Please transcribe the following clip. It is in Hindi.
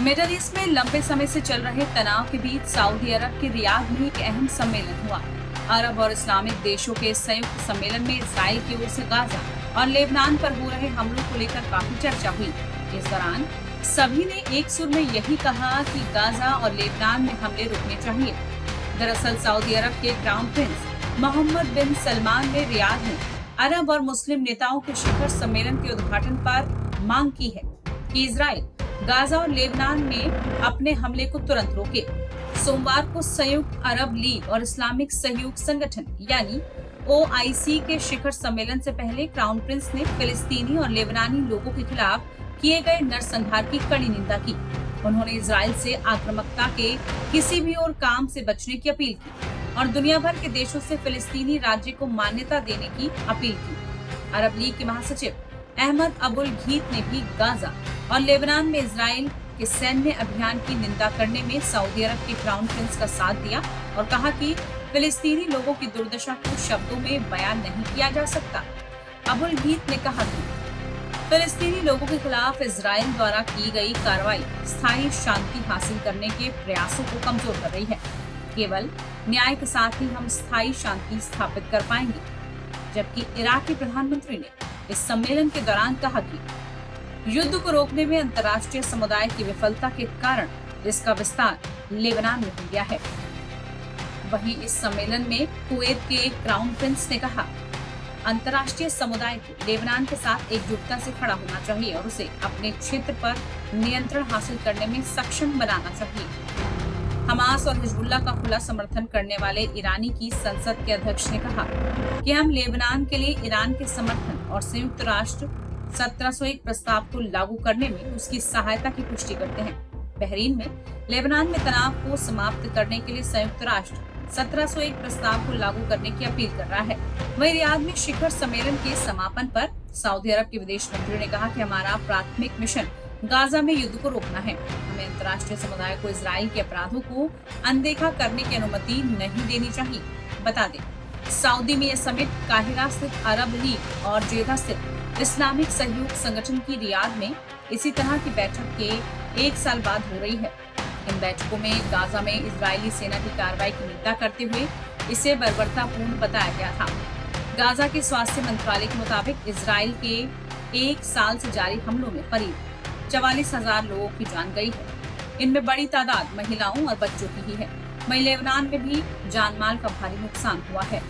मिडल ईस्ट में लंबे समय से चल रहे तनाव के बीच सऊदी अरब के रियाद में एक अहम सम्मेलन हुआ। अरब और इस्लामिक देशों के संयुक्त सम्मेलन में इजराइल की ओर से गाजा और लेबनान पर हो रहे हमलों को लेकर काफी चर्चा हुई। इस दौरान सभी ने एक सुर में यही कहा कि गाजा और लेबनान में हमले रुकने चाहिए। दरअसल सऊदी अरब के क्राउन प्रिंस मोहम्मद बिन सलमान ने रियाद में अरब और मुस्लिम नेताओं के शिखर सम्मेलन के उद्घाटन पर मांग की है कि इजराइल गाजा और लेबनान में अपने हमले को तुरंत रोके। सोमवार को संयुक्त अरब लीग और इस्लामिक सहयोग संगठन यानी OIC के शिखर सम्मेलन से पहले क्राउन प्रिंस ने फिलिस्तीनी और लेबनानी लोगों के खिलाफ किए गए नरसंहार की कड़ी निंदा की। उन्होंने इजराइल से आक्रामकता के किसी भी और काम से बचने की अपील की और दुनिया भर के देशों से फिलिस्तीनी राज्य को मान्यता देने की अपील की। अरब लीग के महासचिव अहमद अबुल घीत ने भी गाजा और लेबनान में इजराइल के सैन्य अभियान की निंदा करने में सऊदी अरब के क्राउन प्रिंस का साथ दिया और कहा कि फिलिस्तीनी लोगों की दुर्दशा को शब्दों में बयान नहीं किया जा सकता। अबुल घीत ने कहा कि फिलिस्तीनी लोगों के खिलाफ इजराइल द्वारा की गई कार्रवाई स्थायी शांति हासिल करने के प्रयासों को कमजोर कर रही है। केवल न्याय के साथ ही हम स्थायी शांति स्थापित कर पाएंगे। जबकि इराक के प्रधानमंत्री ने इस सम्मेलन के दौरान कहा कि युद्ध को रोकने में अंतर्राष्ट्रीय समुदाय की विफलता के कारण इसका विस्तार लेबनान में हो गया है। वहीं इस सम्मेलन में कुवैत के क्राउन प्रिंस ने कहा, अंतर्राष्ट्रीय समुदाय को लेबनान के साथ एकजुटता से खड़ा होना चाहिए और उसे अपने क्षेत्र पर नियंत्रण हासिल करने में सक्षम बनाना चाहिए। हमास और हिजबुल्लाह का खुला समर्थन करने वाले ईरानी की संसद के अध्यक्ष ने कहा कि हम लेबनान के लिए ईरान के समर्थन और संयुक्त राष्ट्र 1701 प्रस्ताव को लागू करने में उसकी सहायता की पुष्टि करते हैं। बहरीन में लेबनान में तनाव को समाप्त करने के लिए संयुक्त राष्ट्र 1701 प्रस्ताव को लागू करने की अपील कर रहा है। वहीं रियाद में शिखर सम्मेलन के समापन पर सऊदी अरब के विदेश मंत्री ने कहा कि हमारा प्राथमिक मिशन गाजा में युद्ध को रोकना है। हमें अंतर्राष्ट्रीय समुदाय को इजराइल के अपराधों को अनदेखा करने की अनुमति नहीं देनी चाहिए। बता दें, सऊदी में यह समिट काहिरा स्थित अरब लीग और जेदा स्थित इस्लामिक सहयोग संगठन की रियाद में इसी तरह की बैठक के 1 साल बाद हो रही है। इन बैठकों में गाजा में इजरायली सेना की कार्रवाई की निंदा करते हुए इसे बर्बरतापूर्ण बताया गया था। गाजा के स्वास्थ्य मंत्रालय के मुताबिक इजराइल के 1 साल से जारी हमलों में करीब 44,000 लोगों की जान गई है। इनमें बड़ी तादाद महिलाओं और बच्चों की ही है। वहीं लेबनान में भी जानमाल का भारी नुकसान हुआ है।